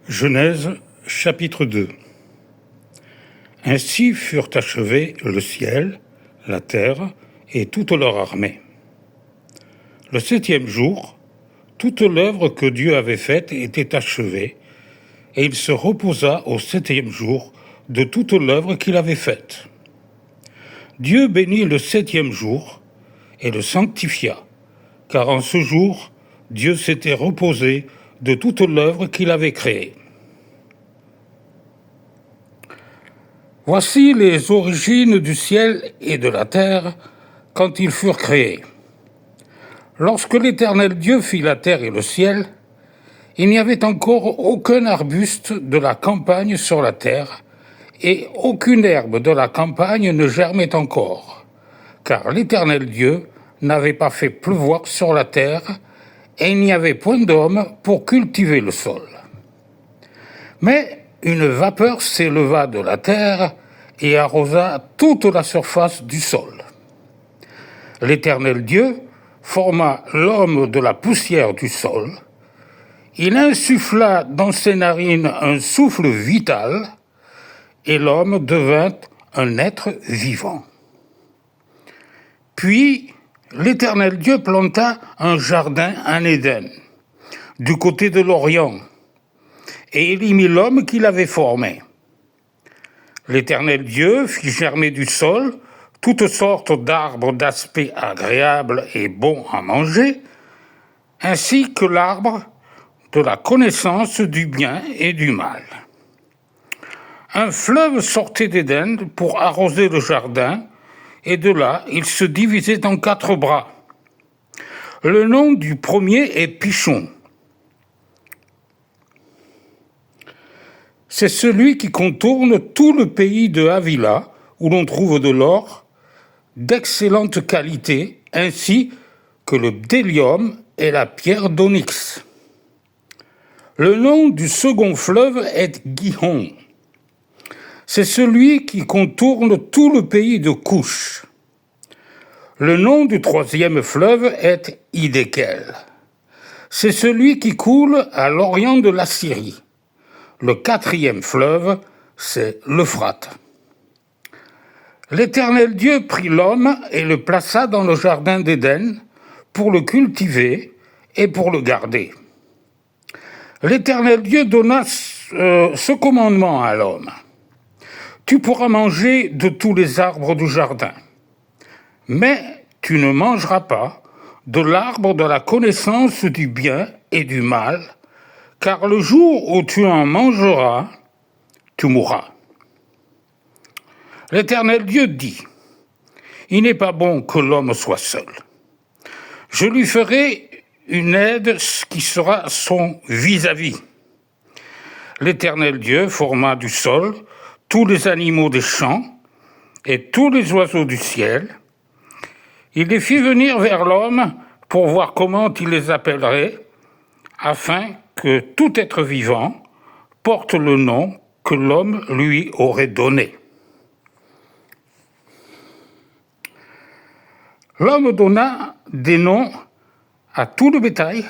Genèse, chapitre 2. Ainsi furent achevés le ciel, la terre et toute leur armée. Le 7e jour, toute l'œuvre que Dieu avait faite était achevée, et il se reposa au 7e jour de toute l'œuvre qu'il avait faite. Dieu bénit le 7e jour et le sanctifia, car en ce jour, Dieu s'était reposé de toute l'œuvre qu'il avait créée. Voici les origines du ciel et de la terre quand ils furent créés. Lorsque l'Éternel Dieu fit la terre et le ciel, il n'y avait encore aucun arbuste de la campagne sur la terre, et aucune herbe de la campagne ne germait encore, car l'Éternel Dieu n'avait pas fait pleuvoir sur la terre, et il n'y avait point d'homme pour cultiver le sol. Mais une vapeur s'éleva de la terre et arrosa toute la surface du sol. L'Éternel Dieu forma l'homme de la poussière du sol. Il insuffla dans ses narines un souffle vital, et l'homme devint un être vivant. Puis l'Éternel Dieu planta un jardin en Éden, du côté de l'Orient, et il y mit l'homme qu'il avait formé. L'Éternel Dieu fit germer du sol toutes sortes d'arbres d'aspect agréable et bon à manger, ainsi que l'arbre de la connaissance du bien et du mal. Un fleuve sortait d'Éden pour arroser le jardin, et de là il se divisait en 4 bras. Le nom du premier est Pishon. C'est celui qui contourne tout le pays de Havila, où l'on trouve de l'or d'excellente qualité, ainsi que le bdellium et la pierre d'onyx. Le nom du second fleuve est Gihon. C'est celui qui contourne tout le pays de Couche. Le nom du 3e fleuve est Hiddekel. C'est celui qui coule à l'orient de la Syrie. Le 4e fleuve, c'est l'Euphrate. L'Éternel Dieu prit l'homme et le plaça dans le jardin d'Éden pour le cultiver et pour le garder. L'Éternel Dieu donna ce commandement à l'homme. Tu pourras manger de tous les arbres du jardin, mais tu ne mangeras pas de l'arbre de la connaissance du bien et du mal, car le jour où tu en mangeras, tu mourras. L'Éternel Dieu dit, « Il n'est pas bon que l'homme soit seul. Je lui ferai une aide qui sera son vis-à-vis. » L'Éternel Dieu forma du sol tous les animaux des champs et tous les oiseaux du ciel. Il les fit venir vers l'homme pour voir comment il les appellerait, afin que tout être vivant porte le nom que l'homme lui aurait donné. L'homme donna des noms à tout le bétail,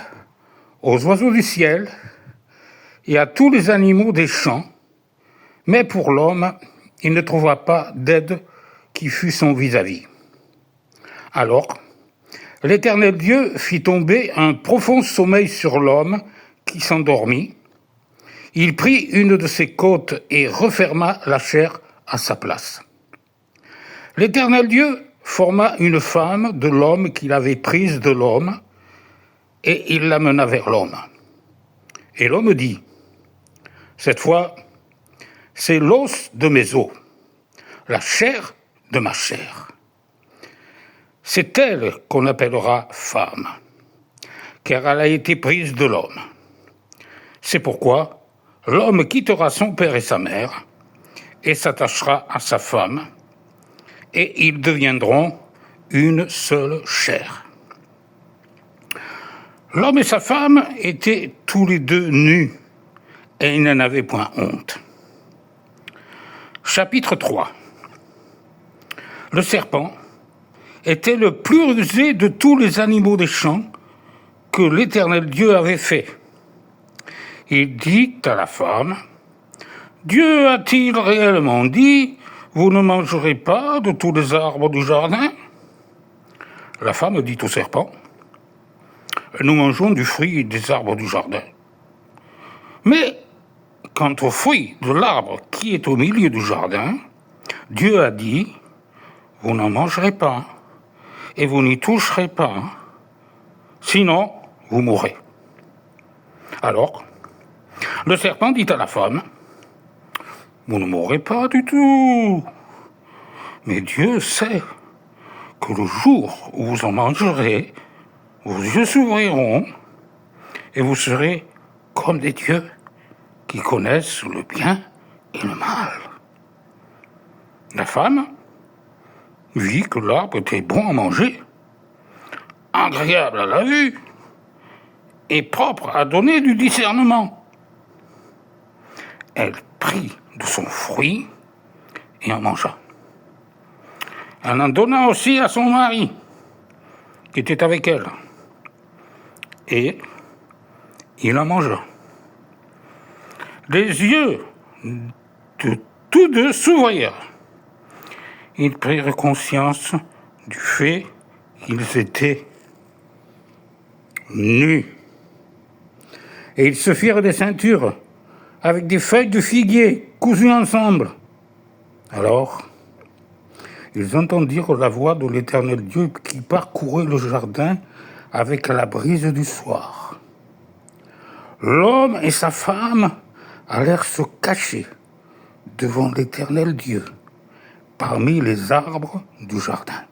aux oiseaux du ciel et à tous les animaux des champs, mais pour l'homme, il ne trouva pas d'aide qui fût son vis-à-vis. Alors, l'Éternel Dieu fit tomber un profond sommeil sur l'homme qui s'endormit. Il prit une de ses côtes et referma la chair à sa place. L'Éternel Dieu forma une femme de l'homme qu'il avait prise de l'homme, et il l'amena vers l'homme. Et l'homme dit, « Cette fois, c'est l'os de mes os, la chair de ma chair. C'est elle qu'on appellera femme, car elle a été prise de l'homme. C'est pourquoi l'homme quittera son père et sa mère et s'attachera à sa femme, et ils deviendront une seule chair. » L'homme et sa femme étaient tous les deux nus, et ils n'en avaient point honte. Chapitre 3. Le serpent était le plus rusé de tous les animaux des champs que l'Éternel Dieu avait fait. Il dit à la femme, « Dieu a-t-il réellement dit, vous ne mangerez pas de tous les arbres du jardin ?» La femme dit au serpent, « Nous mangeons du fruit des arbres du jardin. Mais quant au fruit de l'arbre qui est au milieu du jardin, Dieu a dit, vous n'en mangerez pas et vous n'y toucherez pas, sinon vous mourrez. » Alors, le serpent dit à la femme, « Vous ne mourrez pas du tout, mais Dieu sait que le jour où vous en mangerez, vos yeux s'ouvriront et vous serez comme des dieux qui connaissent le bien et le mal. » La femme vit que l'arbre était bon à manger, agréable à la vue et propre à donner du discernement. Elle prit de son fruit et en mangea. Elle en donna aussi à son mari, qui était avec elle, et il en mangea. Les yeux de tous deux s'ouvrirent. Ils prirent conscience du fait qu'ils étaient nus. Et ils se firent des ceintures avec des feuilles de figuier cousues ensemble. Alors, ils entendirent la voix de l'Éternel Dieu qui parcourait le jardin avec la brise du soir. L'homme et sa femme allèrent se cacher devant l'Éternel Dieu parmi les arbres du jardin.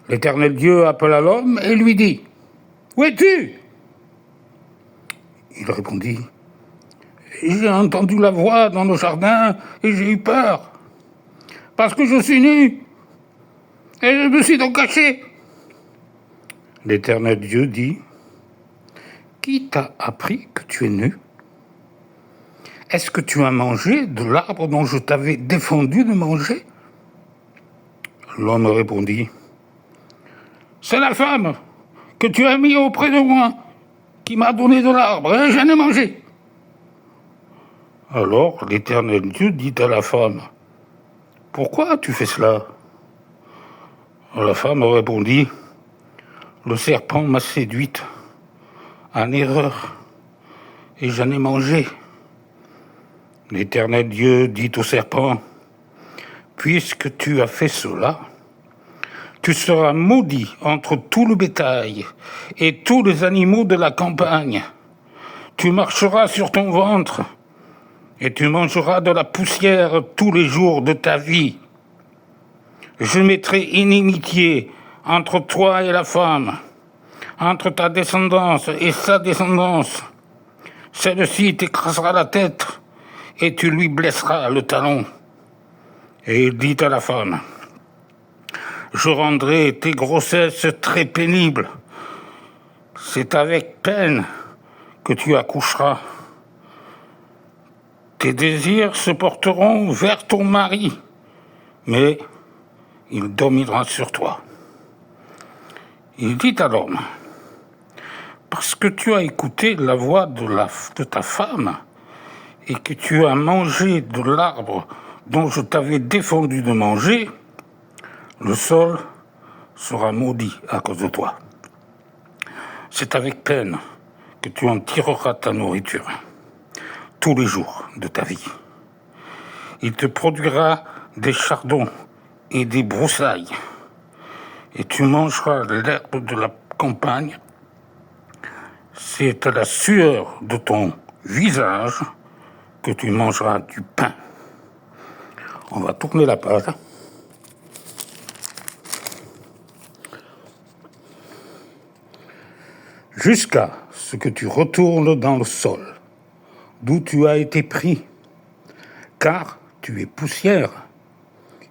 L'Éternel Dieu appela l'homme et lui dit, « Où es-tu » Il répondit, « J'ai entendu la voix dans le jardin et j'ai eu peur, parce que je suis nu et je me suis donc caché. » L'Éternel Dieu dit, « Qui t'a appris que tu es nu ? Est-ce que tu as mangé de l'arbre dont je t'avais défendu de manger ?» L'homme répondit, « C'est la femme que tu as mis auprès de moi qui m'a donné de l'arbre et j'en ai mangé. » Alors l'Éternel Dieu dit à la femme, « Pourquoi as-tu fait cela ?» La femme répondit, « Le serpent m'a séduite en erreur et j'en ai mangé. » L'Éternel Dieu dit au serpent, « Puisque tu as fait cela, tu seras maudit entre tout le bétail et tous les animaux de la campagne. Tu marcheras sur ton ventre et tu mangeras de la poussière tous les jours de ta vie. Je mettrai inimitié entre toi et la femme, entre ta descendance et sa descendance. Celle-ci t'écrasera la tête et tu lui blesseras le talon. » Et il dit à la femme, « Je rendrai tes grossesses très pénibles. C'est avec peine que tu accoucheras. Tes désirs se porteront vers ton mari, mais il dominera sur toi. » Il dit à l'homme, « Parce que tu as écouté la voix de ta femme et que tu as mangé de l'arbre dont je t'avais défendu de manger, le sol sera maudit à cause de toi. C'est avec peine que tu en tireras ta nourriture tous les jours de ta vie. Il te produira des chardons et des broussailles, et tu mangeras l'herbe de la campagne. C'est à la sueur de ton visage que tu mangeras du pain. » On va tourner la page. « Jusqu'à ce que tu retournes dans le sol, d'où tu as été pris, car tu es poussière,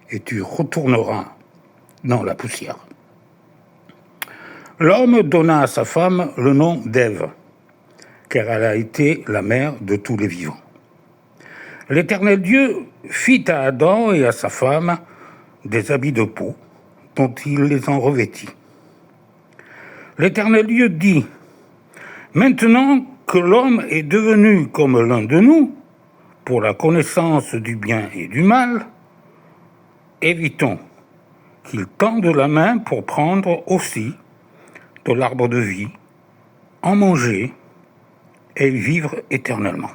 et tu retourneras dans la poussière. » L'homme donna à sa femme le nom d'Ève, car elle a été la mère de tous les vivants. L'Éternel Dieu fit à Adam et à sa femme des habits de peau, dont il les en revêtit. L'Éternel Dieu dit, « Maintenant que l'homme est devenu comme l'un de nous pour la connaissance du bien et du mal, évitons qu'il tende la main pour prendre aussi de l'arbre de vie, en manger et vivre éternellement.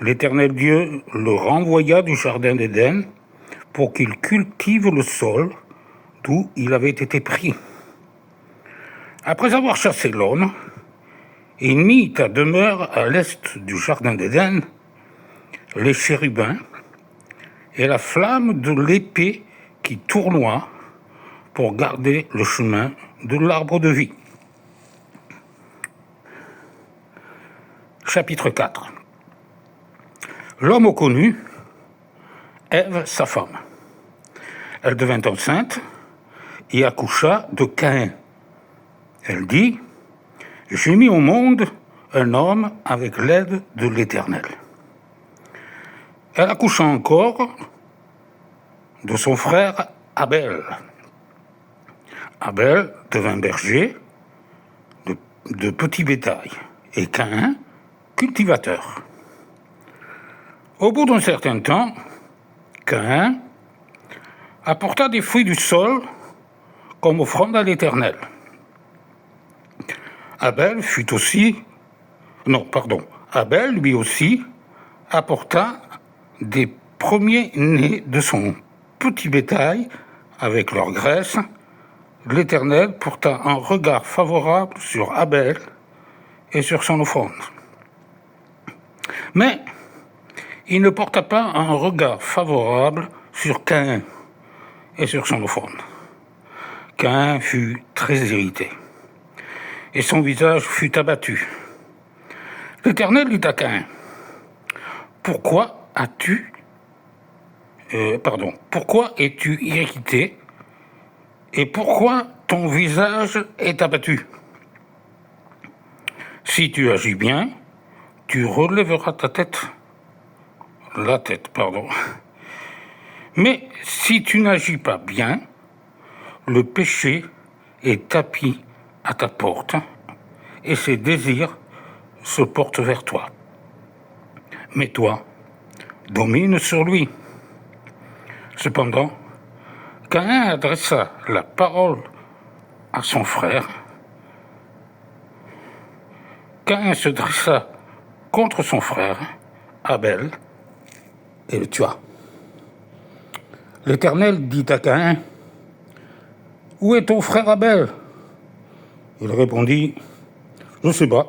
L'Éternel Dieu le renvoya du jardin d'Éden pour qu'il cultive le sol d'où il avait été pris. Après avoir chassé l'homme, il mit à demeure à l'est du jardin d'Éden les chérubins et la flamme de l'épée qui tournoie pour garder le chemin de l'arbre de vie. Chapitre 4. L'homme connut Ève, sa femme. Elle devint enceinte et accoucha de Caïn. Elle dit : « J'ai mis au monde un homme avec l'aide de l'Éternel. » Elle accoucha encore de son frère Abel. Abel devint berger de petit bétail et Caïn cultivateur. Au bout d'un certain temps, Caïn apporta des fruits du sol comme offrande à l'Éternel. Abel lui aussi apporta des premiers-nés de son petit bétail avec leur graisse. L'Éternel porta un regard favorable sur Abel et sur son offrande. Mais il ne porta pas un regard favorable sur Caïn et sur son offrande. Caïn fut très irrité et son visage fut abattu. L'Éternel dit à Caïn : Pourquoi es-tu irrité et pourquoi ton visage est abattu ? Si tu agis bien, tu relèveras la tête. Mais si tu n'agis pas bien, le péché est tapi à ta porte et ses désirs se portent vers toi. Mais toi, domine sur lui. Cependant, Caïn adressa la parole à son frère. Caïn se dressa contre son frère, Abel, et le tua. L'Éternel dit à Caïn : Où est ton frère Abel ? Il répondit : Je ne sais pas.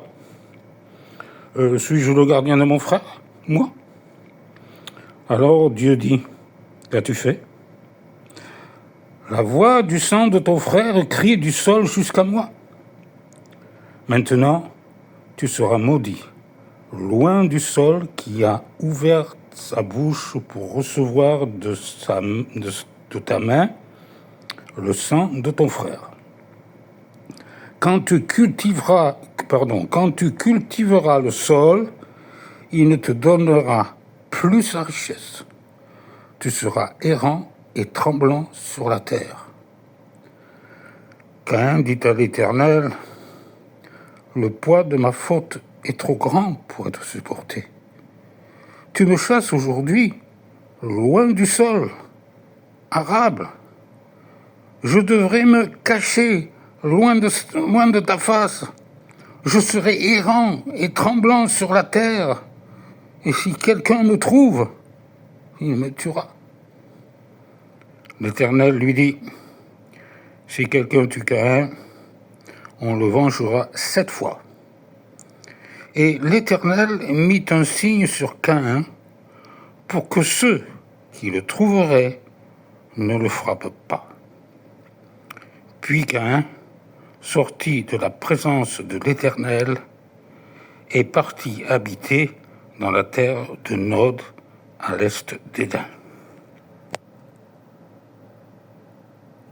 Suis-je le gardien de mon frère, moi ? Alors Dieu dit : Qu'as-tu fait ? La voix du sang de ton frère crie du sol jusqu'à moi. Maintenant, tu seras maudit, loin du sol qui a ouvert sa bouche pour recevoir de ta main le sang de ton frère. Quand tu cultiveras le sol, il ne te donnera plus sa richesse. Tu seras errant et tremblant sur la terre. Caïn dit à l'Éternel : Le poids de ma faute est trop grand pour être supporté. Tu me chasses aujourd'hui, loin du sol, arable. Je devrais me cacher loin de ta face. Je serai errant et tremblant sur la terre. Et si quelqu'un me trouve, il me tuera. L'Éternel lui dit : Si quelqu'un tue Caïn, on le vengera 7 fois. Et l'Éternel mit un signe sur Caïn pour que ceux qui le trouveraient ne le frappent pas. Puis Caïn sortit de la présence de l'Éternel et partit habiter dans la terre de Nod à l'est d'Éden.